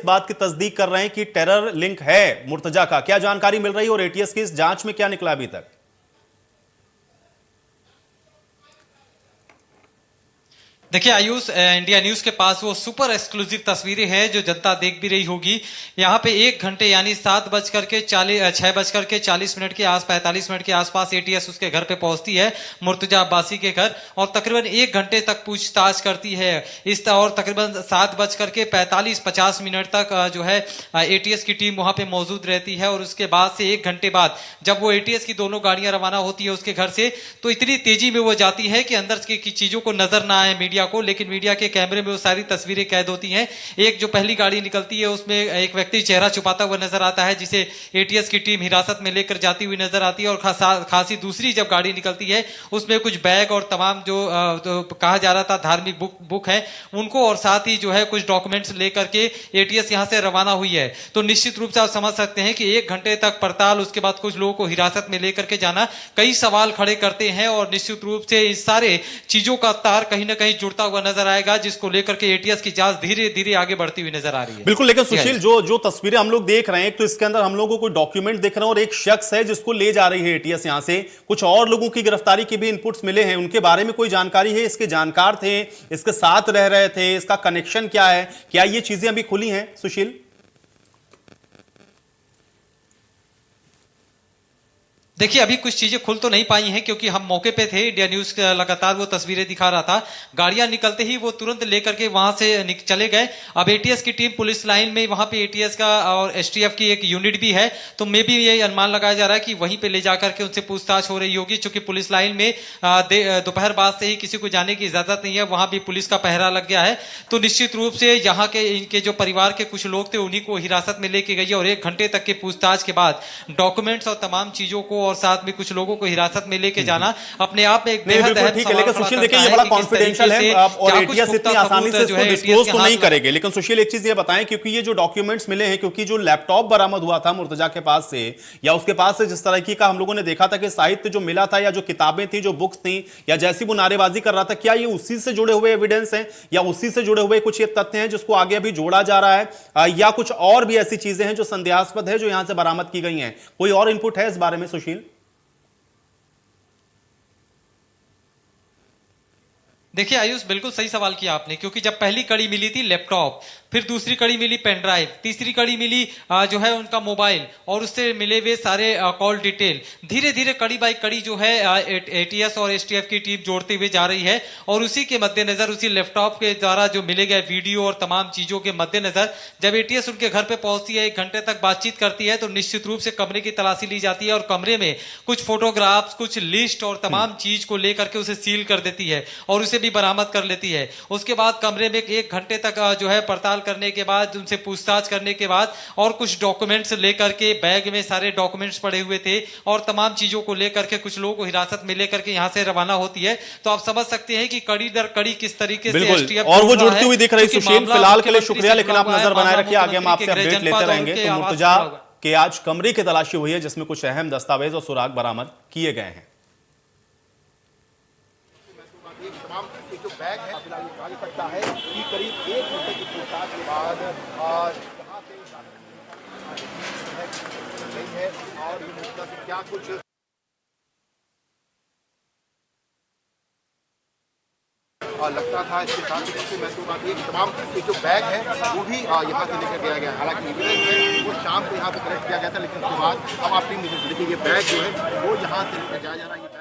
बात की तस्दीक कर रहे हैं कि टेरर लिंक है मुर्तजा का। क्या जानकारी मिल रही है और एटीएस की इस जांच में क्या निकला अभी तक? देखिए आयुष, इंडिया न्यूज के पास वो सुपर एक्सक्लूसिव तस्वीरें हैं जो जनता देख भी रही होगी। यहाँ पे 1 घंटे यानी 6:40 के आस 45 मिनट के आसपास एटीएस उसके घर पे पहुंचती है, मुर्तजा अब्बासी के घर, और तकरीबन 1 घंटे तक पूछताछ करती है। और तकरीबन 7:45-50 तक जो है एटीएस की टीम वहां पे मौजूद रहती है। और उसके बाद से 1 घंटे बाद जब वो एटीएस की दोनों गाड़ियां रवाना होती है उसके घर से, तो इतनी तेजी में वो जाती है कि अंदर की चीजों को नजर ना आए मीडिया को, लेकिन मीडिया के कैमरे में वो सारी तस्वीरें कैद होती हैं। एक जो पहली गाड़ी निकलती है उसमें एक व्यक्ति चेहरा छुपाता हुआ नजर आता है जिसे एटीएस की टीम हिरासत में लेकर जाती हुई नजर आती है। और खासी दूसरी जब गाड़ी निकलती है उसमें कुछ बैग और तमाम जो कहा जा रहा था धार्मिक बुक है उनको, और साथ ही जो है कुछ डॉक्यूमेंट्स लेकर के एटीएस यहां से रवाना हुई है। तो निश्चित रूप से आप समझ सकते हैं कि 1 घंटे तक पड़ताल, उसके बाद कुछ लोगों को हिरासत में लेकर के जाना कई सवाल खड़े करते हैं। और निश्चित रूप से इस सारे चीजों का तार कहीं ना कहीं जुड़ता हुआ नजर आएगा, जिसको लेकर के एटीएस की जांच धीरे धीरे आगे बढ़ती हुई नजर आ रही है। बिल्कुल, लेकिन सुशील जो तस्वीरें हम लोग देख रहे हैं तो इसके अंदर हम लोगों को कोई डॉक्यूमेंट दिख रहे हैं और एक शख्स है जिसको ले जा रही है एटीएस यहां से। कुछ और लोगों की गिरफ्तारी के भी इनपुट्स मिले हैं, उनके बारे में कोई जानकारी है? इसके जानकार थे, इसके साथ रह रहे थे, इसका कनेक्शन क्या है? क्या ये चीजें अभी खुली हैं सुशील? देखिए अभी कुछ चीजें खुल तो नहीं पाई हैं क्योंकि हम मौके पे थे। इंडिया न्यूज लगातार वो तस्वीरें दिखा रहा था। गाड़ियां निकलते ही वो तुरंत लेकर के वहां से चले गए। अब एटीएस की टीम पुलिस लाइन में, वहां पे एटीएस का और एसटीएफ की एक यूनिट भी है, तो मे भी ये अनुमान लगाया जा रहा है कि वहीं पे ले जाकर के उनसे पूछताछ हो रही होगी। चूंकि पुलिस लाइन में दोपहर बाद से ही किसी को जाने की इजाजत नहीं है, वहां भी पुलिस का पहरा लग गया है। तो निश्चित रूप से यहाँ के इनके जो परिवार के कुछ लोग थे उन्हीं को हिरासत में लेके गई है। और 1 घंटे तक के पूछताछ के बाद डॉक्यूमेंट्स और तमाम चीजों को और साथ में कुछ लोगों को हिरासत में लेके जाना अपने आप में एक बेहद अहम ठीक है। लेकिन सुशील देखिए, ये बड़ा कॉन्फिडेंशियल है और एटीएस इतनी आसानी से इसको डिस्क्लोज तो नहीं करेंगे। लेकिन सुशील एक चीज ये बताएं, क्योंकि ये जो डॉक्यूमेंट्स मिले हैं, क्योंकि जो लैपटॉप बरामद हुआ था मुर्तजा के पास से या उसके पास से जिस तरह की का हम लोगों ने देखा था कि साहित्य जो मिला था या जो किताबें थी, जो बुक्स थी, या जैसी वो नारेबाजी कर रहा था, क्या ये उसी से जुड़े हुए एविडेंस हैं या उसी से जुड़े हुए कुछ ये तथ्य हैं जिसको आगे अभी जोड़ा जा रहा है, या कुछ और भी ऐसी चीजें हैं जो संदेहास्पद है जो यहां से बरामद की गई हैं? कोई और इनपुट है इस बारे में सुशील? देखिए आयुष, बिल्कुल सही सवाल किया आपने, क्योंकि जब पहली कड़ी मिली थी लैपटॉप, फिर दूसरी कड़ी मिली पेन ड्राइव, तीसरी कड़ी मिली जो है उनका मोबाइल, और उससे मिले हुए सारे कॉल डिटेल, धीरे धीरे कड़ी बाई कड़ी जो है एटीएस और एसटीएफ की टीम जोड़ते हुए जा रही है। और उसी के मद्देनजर, उसी लैपटॉप के द्वारा जो मिले गए वीडियो और तमाम चीजों के मद्देनजर जब एटीएस उनके घर पे पहुंचती है, 1 घंटे तक बातचीत करती है, तो निश्चित रूप से कमरे की तलाशी ली जाती है और कमरे में कुछ फोटोग्राफ्स, कुछ लिस्ट और तमाम चीज को लेकर के उसे सील कर देती है और उसे भी बरामद कर लेती है। उसके बाद कमरे में 1 घंटे तक जो है पड़ताल करने के बाद, उनसे पूछताछ करने के बाद, और कुछ डॉक्यूमेंट्स लेकर के, बैग में सारे डॉक्यूमेंट्स पड़े हुए थे और तमाम चीजों को लेकर के कुछ लोगों को हिरासत में लेकर के यहां से रवाना होती है। तो आप समझ सकते हैं कि कड़ी दर कड़ी किस तरीके से एसटीएफ और वो जुड़ती हुई दिख रही। सुशील, फिलहाल के लिए शुक्रिया, लेकिन आप नजर बनाए रखिए, आगे हम आपसे अपडेट लेते रहेंगे। तो मुर्तजा के आज कमरे की तलाशी हुई है जिसमें कुछ अहम दस्तावेज और सुराग बरामद किए गए हैं। जो बैग है फिलहाल ये कहा जा सकता है कि करीब 1 घंटे की पूछताछ के बाद यहाँ से गई है और ये मुद्दा से क्या कुछ लगता था। इसके साथ ही सबसे महत्वपूर्ण बात ये कि तमाम ये जो बैग है वो भी यहाँ से लेकर गया गया। हालांकि एविडेंस है वो शाम को यहाँ पे कलेक्ट किया गया था, लेकिन उसके बाद अब आप देखिए ये बैग जो है वो यहाँ से लेकर जाया जा रहा है।